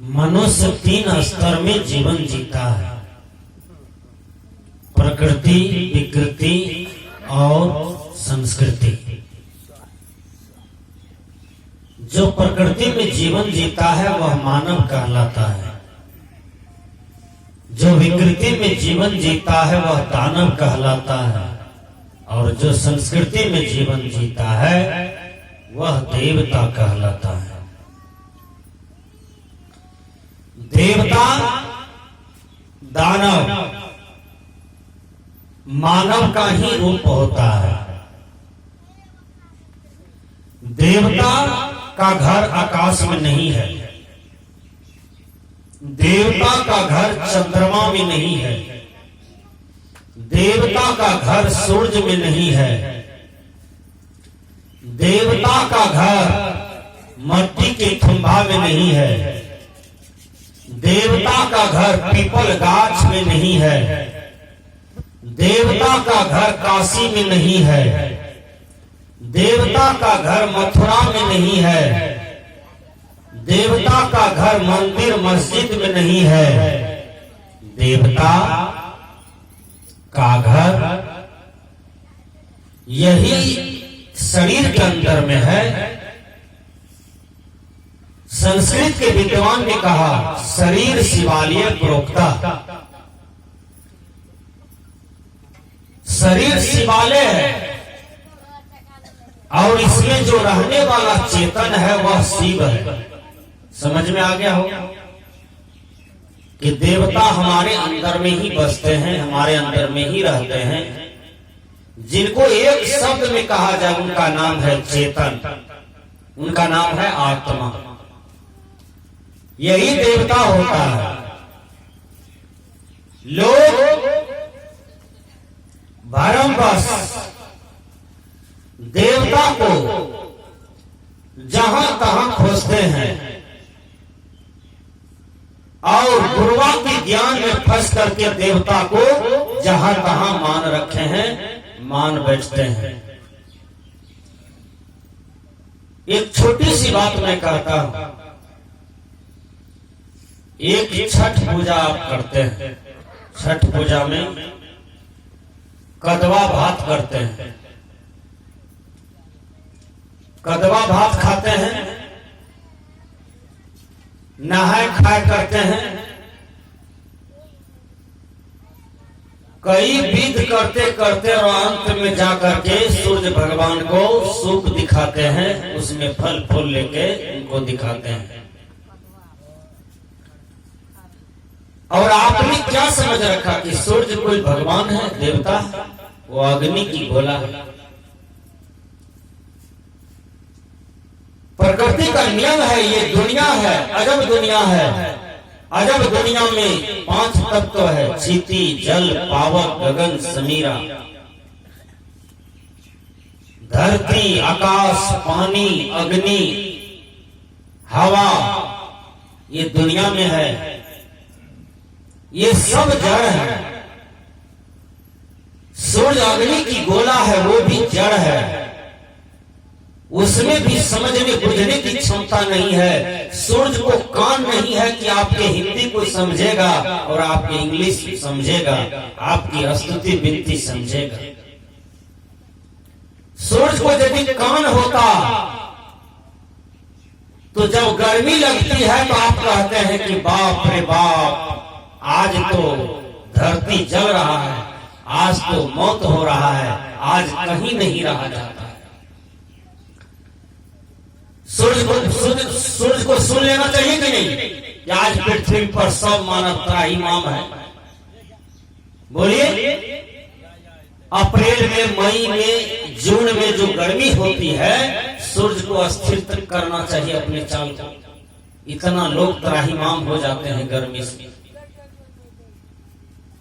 मनुष्य 3 स्तर में जीवन जीता है, प्रकृति, विकृति और संस्कृति। जो प्रकृति में जीवन जीता है वह मानव कहलाता है, जो विकृति में जीवन जीता है वह दानव कहलाता है, और जो संस्कृति में जीवन जीता है वह देवता कहलाता है। देवता, दानव मानव का ही रूप होता है। देवता का घर आकाश में नहीं है, देवता का घर चंद्रमा में नहीं है, देवता का घर सूरज में नहीं है, देवता का घर मट्टी के खंभा में नहीं है, देवता का घर पीपल गाछ में नहीं है, देवता का घर काशी में नहीं है, देवता का घर मथुरा में नहीं है, देवता का घर मंदिर मस्जिद में नहीं है। देवता का घर यही शरीर के अंदर में है। संस्कृत के विद्वान ने कहा, शरीर शिवालय प्रोक्ता। शरीर शिवालय है और इसमें जो रहने वाला चेतन है वह शिव है। समझ में आ गया हो कि देवता हमारे अंदर में ही बसते हैं, हमारे अंदर में ही रहते हैं। जिनको एक शब्द में कहा जाए उनका नाम है चेतन, उनका नाम है आत्मा। यही देवता होता है। लोग भरमवश देवता को जहां तहां खोजते हैं और गुरुआ के ज्ञान में फंस करके देवता को जहां तहां मान रखे हैं, मान बैठते हैं। एक छोटी सी बात मैं कहता हूं, एक छठ पूजा आप करते हैं। छठ पूजा में कदवा भात करते हैं, कदवा भात खाते हैं, नहाए खाए करते हैं, कई विध करते करते और अंत में जाकर के सूर्य भगवान को सूप दिखाते हैं, उसमें फल फूल लेके उनको दिखाते हैं। और आपने क्या समझ रखा कि सूर्य कोई भगवान है, देवता? वो अग्नि की गोला है। प्रकृति का नियम है, ये दुनिया है, अजब दुनिया है। अजब दुनिया में 5 तत्व है, क्षिति, जल, पावक, गगन, समीरा। धरती, आकाश, पानी, अग्नि, हवा, ये दुनिया में है। ये सब जड़ है। सूर्य अग्नि की गोला है, वो भी जड़ है। उसमें भी समझने बुझने की क्षमता नहीं है। सूर्य को कान नहीं है कि आपके हिंदी को समझेगा और आपकी इंग्लिश समझेगा, आपकी स्तुति विनती समझेगा। सूर्य को यदि कान होता तो जब गर्मी लगती है तो आप कहते हैं कि बाप रे बाप, आज तो धरती जल रहा है, आज तो मौत हो रहा है, आज कहीं नहीं रहा जाता है। सूर्य को सुन लेना चाहिए कि नहीं कि आज पृथ्वी पर सब मानव त्राहिमाम है? बोलिए। अप्रैल में, मई में, जून में जो गर्मी होती है, सूर्य को स्थिर करना चाहिए अपने चाल को। इतना लोग त्राहिमाम हो जाते हैं गर्मी से।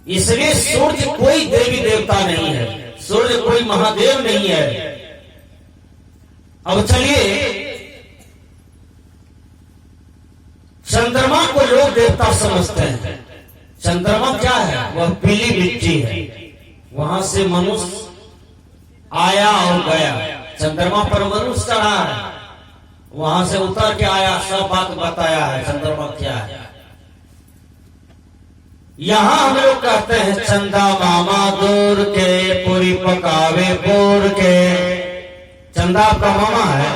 इसलिए सूर्य कोई देवी देवता नहीं है, सूर्य कोई महादेव नहीं है। अब चलिए, चंद्रमा को लोग देवता समझते हैं। चंद्रमा क्या है? वह पीली मिट्टी है, वहां से मनुष्य आया और गया। चंद्रमा पर मनुष्य चढ़ा है, वहां से उतर के आया, सब बात बताया है चंद्रमा क्या है। यहाँ हम लोग कहते हैं चंदा मामा दूर के पूरी पकावे पूर के। चंदा आपका मामा है?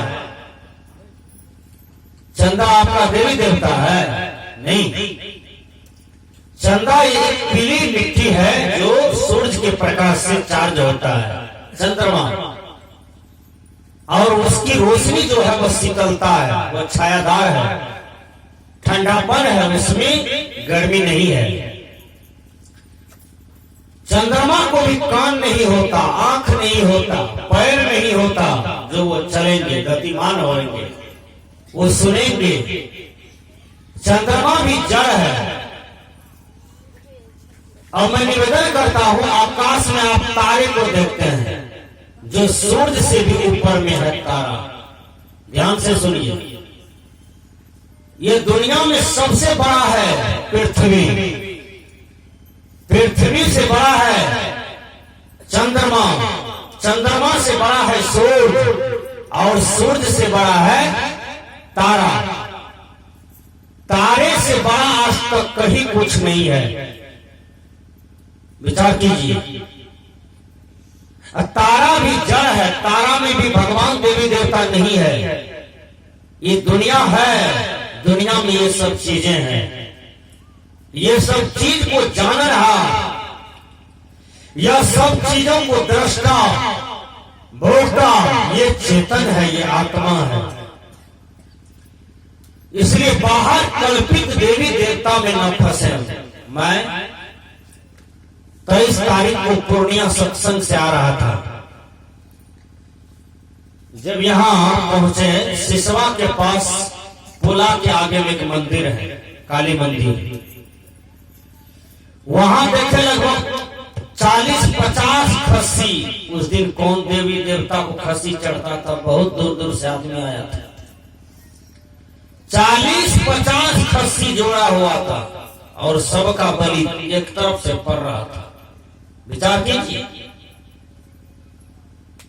चंदा आपका देवी देवता है? नहीं, चंदा एक पीली मिट्टी है जो सूरज के प्रकाश से चार्ज होता है, चंद्रमा, और उसकी रोशनी जो है वह शीतलता है, वह छायादार है, ठंडापन है, उसमें गर्मी नहीं है। चंद्रमा को भी कान नहीं होता, आंख नहीं होता, पैर नहीं होता जो वो चलेंगे, गतिमान होंगे, वो सुनेंगे। चंद्रमा भी जड़ है। और मैं निवेदन करता हूं, आकाश में आप तारे को देखते हैं जो सूरज से भी ऊपर में है तारा। ध्यान से सुनिए, ये दुनिया में सबसे बड़ा है पृथ्वी, पृथ्वी से बड़ा है चंद्रमा, चंद्रमा से बड़ा है सूरज, और सूरज से बड़ा है तारा। तारे से बड़ा आज तक कहीं कुछ नहीं है। विचार कीजिए, तारा भी जड़ है, तारा में भी भगवान देवी देवता नहीं है। ये दुनिया है, दुनिया में ये सब चीजें हैं। ये सब चीज को जान रहा, यह सब चीजों को दृष्टा भोगता, ये चेतन है, ये आत्मा है। इसलिए बाहर कल्पित देवी देवता में न फंसे। मैं 23 तारीख को पूर्णिया सत्संग से आ रहा था। जब यहां पहुंचे, सिसवा के पास पुला के आगे में एक मंदिर है, काली मंदिर। वहां देखे लगभग 40-50 खस्सी। उस दिन कौन देवी देवता को खस्सी चढ़ता था, बहुत दूर दूर से आदमी आया था। 40-50 खस्सी जोड़ा हुआ था और सबका बलि एक तरफ से पड़ रहा था। विचार कीजिए,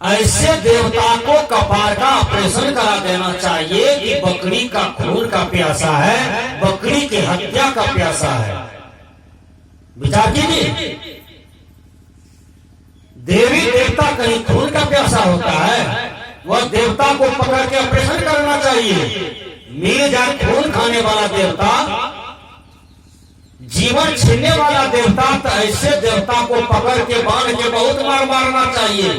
ऐसे देवता को कपार का ऑपरेशन करा देना चाहिए कि बकरी का खून का प्यासा है, बकरी की हत्या का प्यासा है। विचार कीजिए, देवी देवता कहीं खून का प्यासा होता है? वह देवता को पकड़ के ऑपरेशन करना चाहिए। मिल जाए खून खाने वाला देवता, जीवन छीनने वाला देवता, तो ऐसे देवता को पकड़ के बांध के बहुत मार मारना चाहिए,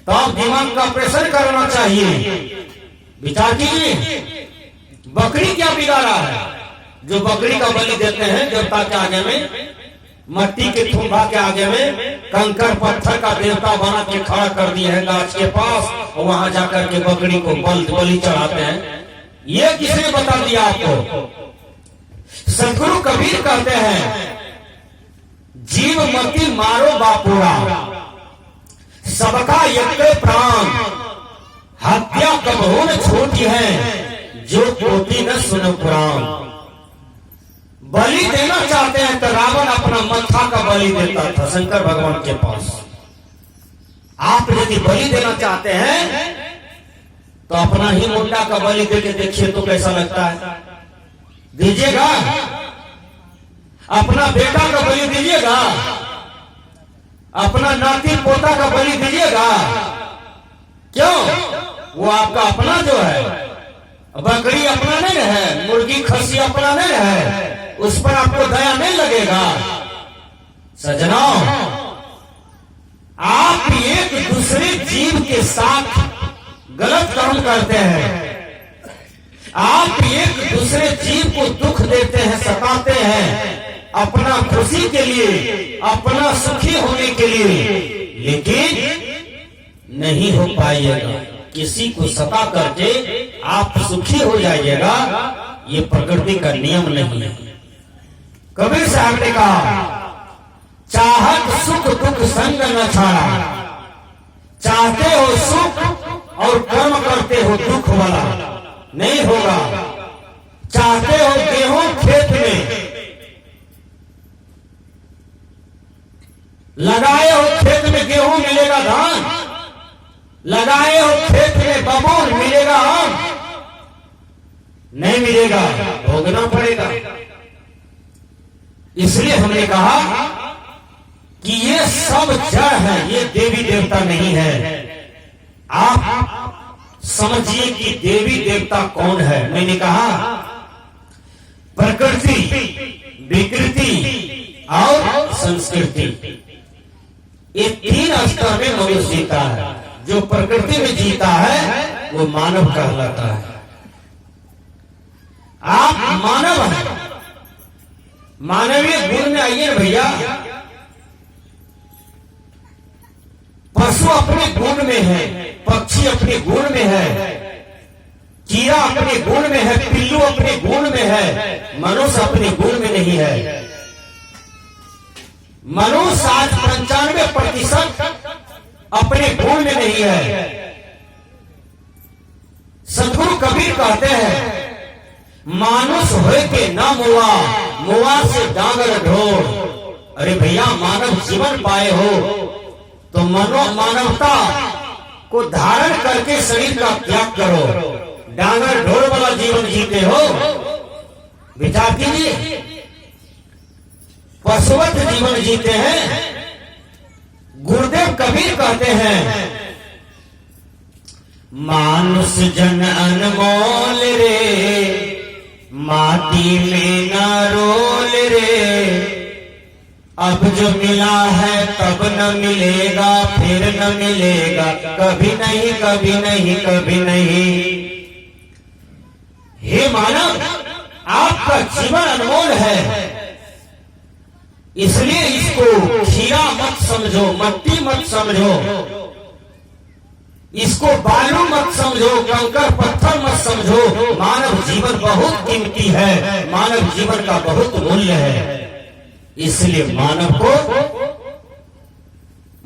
तब दिमाग का ऑपरेशन करना चाहिए। विचार कीजिए, बकरी क्या बिगाड़ा है? जो बकरी का बलि देते हैं देवता के आगे में, मट्टी के थुम्भा के आगे में कंकर पत्थर का देवता बना के खड़ा कर दिए हैं गाछ के पास, और वहां जाकर के बकरी को बलि चढ़ाते हैं। ये किसने बता दिया आपको? सदगुरु कबीर कहते हैं, जीव मति मारो बापुरा, सबका एक प्राण, हत्या कबहू न छोटी है, जो कोटि न सुन पुराण। बलि देना चाहते हैं तो रावण अपना मत्था का बलि देता था शंकर भगवान के पास। आप यदि बलि देना चाहते हैं तो अपना ही मुंडा का बलि देके देखिए तो कैसा लगता है। दीजिएगा? अपना बेटा का बलि दीजिएगा? अपना नाती पोता का बलि दीजिएगा? क्यों? वो आपका अपना जो है, बकरी अपना नहीं है, मुर्गी खस्सी अपना नहीं है, उस पर आपको दया नहीं लगेगा? सजनों, आप एक दूसरे जीव के साथ गलत काम करते हैं। आप एक दूसरे जीव को दुख देते हैं, सताते हैं, अपना खुशी के लिए, अपना सुखी होने के लिए, लेकिन नहीं हो पाइएगा। किसी को सता करके आप सुखी हो जाइएगा, ये प्रकृति का नियम नहीं है। कबीर साहब ने कहा, चाहत सुख दुख संग न छाड़ा, चाहते हो सुख और कर्म करते हो दुख वाला, नहीं होगा। चाहते हो गेहूं खेत में, लगाए हो खेत में गेहूं मिलेगा धान, लगाए हो खेत में बबूल मिलेगा आम, नहीं मिलेगा, भोगना पड़ेगा। इसलिए हमने कहा कि ये सब जड़ है, ये देवी देवता नहीं है। आप समझिए कि देवी देवता कौन है। मैंने कहा प्रकृति, विकृति और संस्कृति, ये तीन स्तर में मनुष्य जीता है। जो प्रकृति में जीता है वो मानव कहलाता है। आप मानव हैं, मानवीय गुण में आइए भैया। पशु अपने गुण में है, पक्षी अपने गुण में है, कीड़ा अपने गुण में है, पिल्लू अपने गुण में है, मनुष्य अपने गुण में नहीं है। मनुष्य आज 95% अपने गुण में नहीं है। सदगुरु कबीर कहते हैं मानुष होए के ना मुआ, मुआ से डांगर ढोर। अरे भैया, मानव जीवन पाए हो तो मानवता को धारण करके शरीर का त्याग करो। डांगर ढोर वाला जीवन जीते हो, विचार कीजिए। पशुवत जीवन जीते हैं। गुरुदेव कबीर कहते हैं मानुष जन अनमोल रे, माटी में ना रोल रे। अब जो मिला है तब न मिलेगा, फिर न मिलेगा, कभी नहीं, कभी नहीं, कभी नहीं। हे मानव, आपका जीवन अनमोल है, इसलिए इसको खीरा मत समझो, मट्टी मत समझो, इसको बालू मत समझो, कंकर पत्थर मत समझो। मानव जीवन बहुत कीमती है, मानव जीवन का बहुत मूल्य है। इसलिए मानव को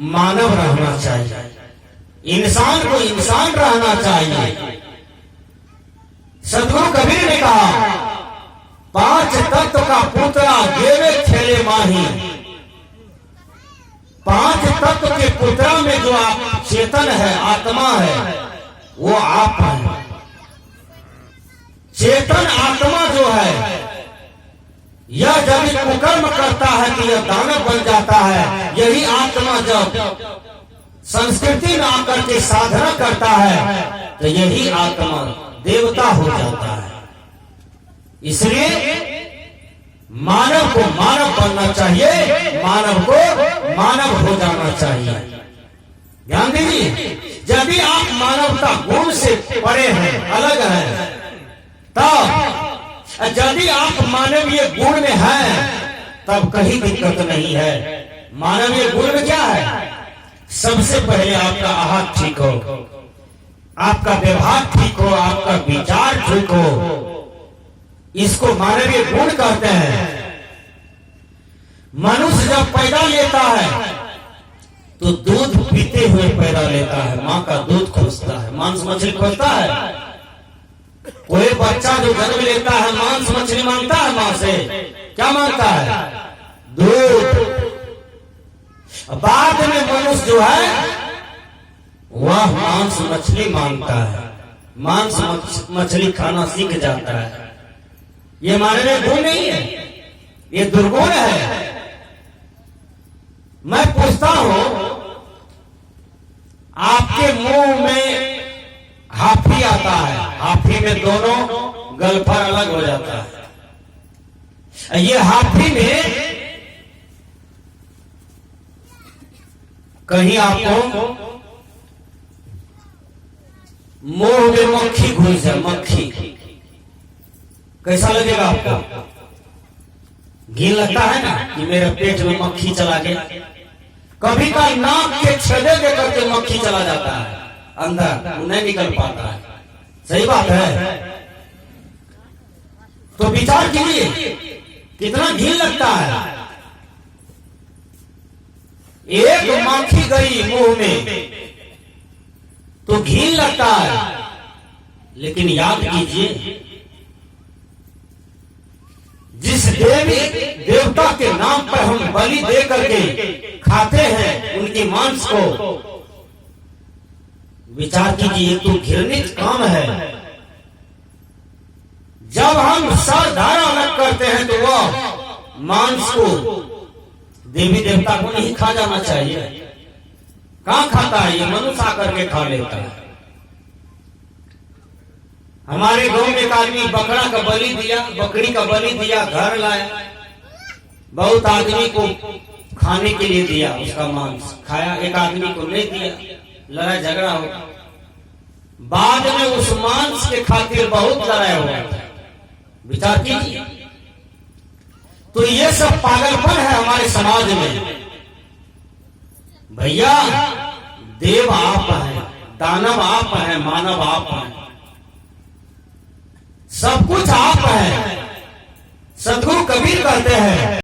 मानव रहना चाहिए, इंसान को इंसान रहना चाहिए। सदगुरु कबीर ने कहा 5 तत्व का पुतला देवे खेले माही। 5 तत्व के पुतला में जो आप चेतन है, आत्मा है, वो आप है। चेतन आत्मा जो है, यह जब कुकर्म करता है कि यह दानव बन जाता है। यही आत्मा जब संस्कृति में आकर के साधना करता है तो यही आत्मा देवता हो जाता है। इसलिए मानव को मानव बनना चाहिए, मानव को मानव हो जाना चाहिए। ध्यान दीजिए, जब भी आप मानवता गुण से परे हैं, अलग हैं, तब यदि आप मानवीय गुण में हैं तब कहीं दिक्कत नहीं है। मानवीय गुण में क्या है? सबसे पहले आपका आहार ठीक हो, आपका व्यवहार ठीक हो, आपका विचार ठीक हो, इसको मानवीय गुण कहते हैं। मनुष्य जब पैदा लेता है तो दूध पीते हुए पैदा लेता है, माँ का दूध खोजता है, मांस मछली खोजता है। कोई बच्चा जो जन्म लेता है मांस मछली मांगता है मां से, क्या मांगता है? दूध। बाद में मनुष्य जो है वह मांस मछली मांगता है, मांस मछली खाना सीख जाता है। ये मानवीय गुण नहीं है, ये दुर्गुण है। मैं पूछता हूं, आपके मुंह में हाफी आता है, हाफी में दोनों गलफर अलग हो जाता है। ये हाफी में कहीं आपको मुंह में मक्खी घुस जाए, मक्खी, कैसा लगेगा आपको? घिन लगता है ना कि मेरे पेट में मक्खी चला गया। कभी का नाक के छेदे के करके मक्खी चला जाता है अंदर, वो नहीं निकल पाता है। सही बात है। तो विचार कीजिए कितना घिन लगता है। एक मक्खी गई मुंह में तो घिन लगता है, लेकिन याद कीजिए जिस देवी देवता के नाम पर हम बलि दे करके खाते हैं उनके मांस को, विचार कीजिए तो घृणित काम है। जब हम सर धारा अलग करते हैं तो वह मांस को देवी देवता को नहीं खा जाना चाहिए। कहाँ खाता है ये? मनुष्य आकर के खा लेता है। हमारे गांव में एक आदमी बकरा का बलि दिया, बकरी का बलि दिया, घर लाया, बहुत आदमी को खाने के लिए दिया, उसका मांस खाया, एक आदमी को नहीं दिया, लड़ाई झगड़ा हो। बाद में उस मांस के खातिर बहुत लड़ाई हुआ था। विचार कीजिए। तो ये सब पागलपन है हमारे समाज में। भैया देव आप हैं, दानव आप हैं, मानव आप हैं, सब कुछ आप हैं। सदगुरु कबीर कहते हैं